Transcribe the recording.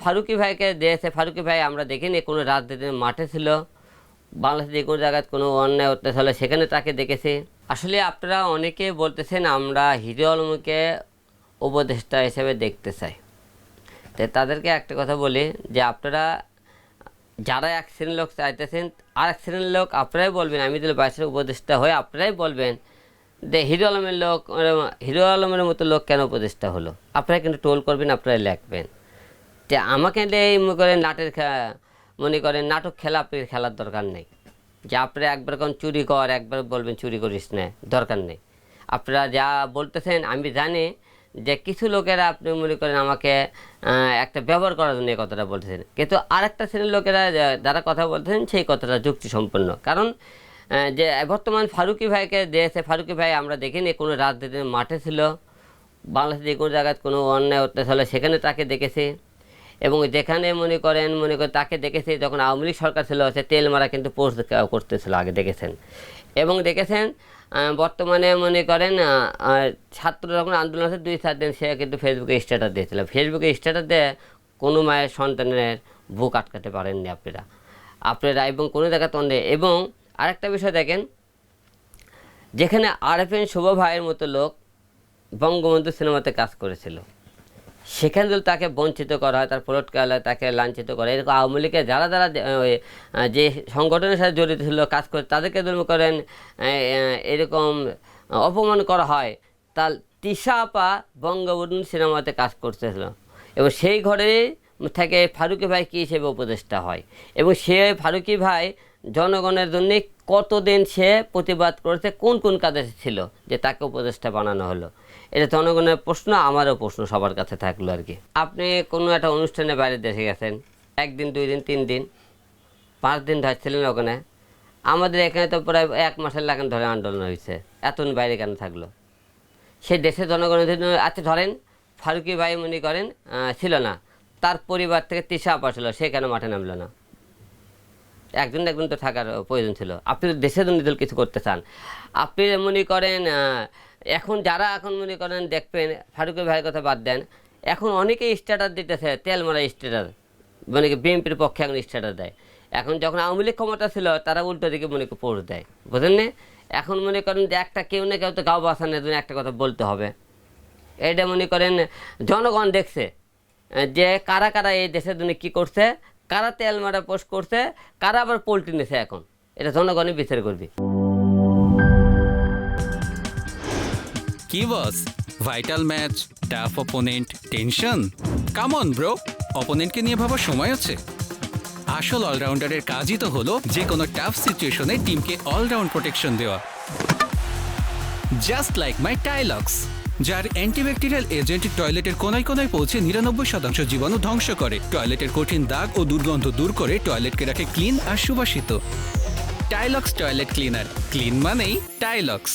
ফারুকী ভাইকে দিয়েছে। ফারুকী ভাই আমরা দেখিনি কোনো রাজনীতির মাঠে ছিল, বাংলাদেশে যে কোনো জায়গায় কোনো অন্যায় অত্যাচার হলে সেখানে তাকে দেখেছি। আসলে আপনারা অনেকে বলতেছেন আমরা হিরো আলমকে উপদেষ্টা হিসেবে দেখতে চাই। তো তাদেরকে একটা কথা বলি যে আপনারা যারা এক শ্রেণীর লোক চাইতেছেন, আর এক শ্রেণীর লোক আপনারাই বলবেন, আমি যদি বাইশের উপদেষ্টা হয়ে আপনারাই বলবেন যে হিরো আলমের লোক, হিরো আলমের মতো লোক কেন উপদেষ্টা হলো। আপনারা কিন্তু টোল করবেন, আপনারা লিখবেন যে আমাকে মনে করেন মনে করেন নাটক খেলা আপনি খেলার দরকার নেই। যে আপনারা একবার কোন চুরি কর, একবার বলবেন চুরি করিস না, দরকার নেই। আপনারা যা বলতেছেন আমি জানি যে কিছু লোকেরা আপনি মনে করেন আমাকে একটা ব্যবহার করার জন্য এই কথাটা বলতেছেন, কিন্তু আরেকটা শ্রেণীর লোকেরা যারা কথা বলতেছেন সেই কথাটা যুক্তিসম্পন্ন। কারণ যে বর্তমান ফারুকী ভাইকে দিয়েছে, ফারুকী ভাই আমরা দেখিনি কোনো রাজনীতির মাঠে ছিল, বাংলাদেশে যে কোনো জায়গায় কোনো অন্যায় অত্যাচার হলে সেখানে তাকে দেখেছি। এবং যেখানে মনে করেন তাকে দেখেছি যখন আওয়ামী লীগ সরকার ছিল, সে তেল মারা কিন্তু পোস্ট করতেছিল আগে দেখেছেন। এবং দেখেছেন বর্তমানে মনে করেন ছাত্র যখন আন্দোলন আছে 2-4 দিন সে কিন্তু ফেসবুকে স্ট্যাটাস দিয়েছিল। ফেসবুকে স্ট্যাটাস দিয়ে কোনো মায়ের সন্তানের বুক আটকাতে পারেননি আপনারা এবং কোনো জায়গায় তন্ডে। এবং আরেকটা বিষয় দেখেন, যেখানে আরএফএন শুভ ভাইয়ের মতো লোক বঙ্গবন্ধু সিনেমাতে কাজ করেছিল, সেখানে যদি তাকে বঞ্চিত করা হয়, তার পলটকালে তাকে লাঞ্ছিত করা, এরকম আওয়ামী লীগের যারা যারা যে সংগঠনের সাথে জড়িত ছিল কাজ করে তাদেরকে ধর্ম করেন এরকম অপমান করা হয়। তার তিশা আপা বঙ্গবন্ধু সিনেমাতে কাজ করতেছিল এবং সেই ঘরে থেকে ফারুকী ভাই কী হিসেবে উপদেষ্টা হয়। এবং সে ফারুকী ভাই জনগণের জন্য কতদিন সে প্রতিবাদ করেছে, কোন কোন কাজে ছিল যে তাকে উপদেষ্টা বানানো হলো। এটা জনগণের প্রশ্ন, আমারও প্রশ্ন সবার কাছে থাকলো আর কি। আপনি কোনো একটা অনুষ্ঠানে বাইরে দেশে গেছেন, 1 দিন 2 দিন 3 দিন 5 দিন ধরছিলেন ওখানে, আমাদের এখানে তো প্রায় 1 মাসের লাগান ধরে আন্দোলন হয়েছে, এতদিন বাইরে কেন থাকলো? সেই দেশের জনগণের জন্য আচ্ছা ধরেন ফারুকী ভাই মনে করেন ছিল না, তার পরিবার থেকে তিশা আপা ছিল, সে কেন মাঠে নামলো না? একজন তো থাকার প্রয়োজন ছিল। আপনি দেশের জন্য কিছু করতে চান, আপনি মনে করেন এখন যারা এখন মনে করেন দেখবেন, ফারুকী ভাইয়ের কথা বাদ দেন, এখন অনেকেই স্ট্যাটাস দিতেছে, তেল মারা স্ট্যাটাস, মানে বিএনপির পক্ষে এখন স্ট্যাটাস দেয়। এখন যখন আওয়ামী লীগ ক্ষমতা ছিল তারা উল্টো দিকে পোস্ট দেয়, বুঝলেন না? এখন মনে করেন যে একটা কেউ না কেউ তো গাঁও বাঁচানোর জন্য একটা কথা বলতে হবে। এটা মনে করেন জনগণ দেখছে যে কারা কারা এই দেশের জন্য কী করছে, কারা তেল মারা পোস্ট করছে, কারা আবার পোল্ট্রি নিছে, এখন এটা জনগণই বিচার করবে। কি boss, vital match, tough opponent, tension? Come on bro, অপোনেন্টকে নিয়ে ভাবার সময় আছে। আসল অলরাউন্ডারের কাজই তো হলো যে কোনো টাফ সিচুয়েশনে টিমকে অলরাউন্ড প্রোটেকশন দেওয়া। জাস্ট লাইক মাই টাইলক্স, যার অ্যান্টিব্যাকটেরিয়াল এজেন্ট টয়লেটের কোনায় কোনায় পৌঁছে 99% জীবাণু ধ্বংস করে, টয়লেটের কঠিন দাগ ও দুর্গন্ধ দূর করে টয়লেটকে রাখে ক্লিন আর সুবাসিত। টাইলক্স টয়লেট ক্লিনার, ক্লিন মানেই টাইলক্স।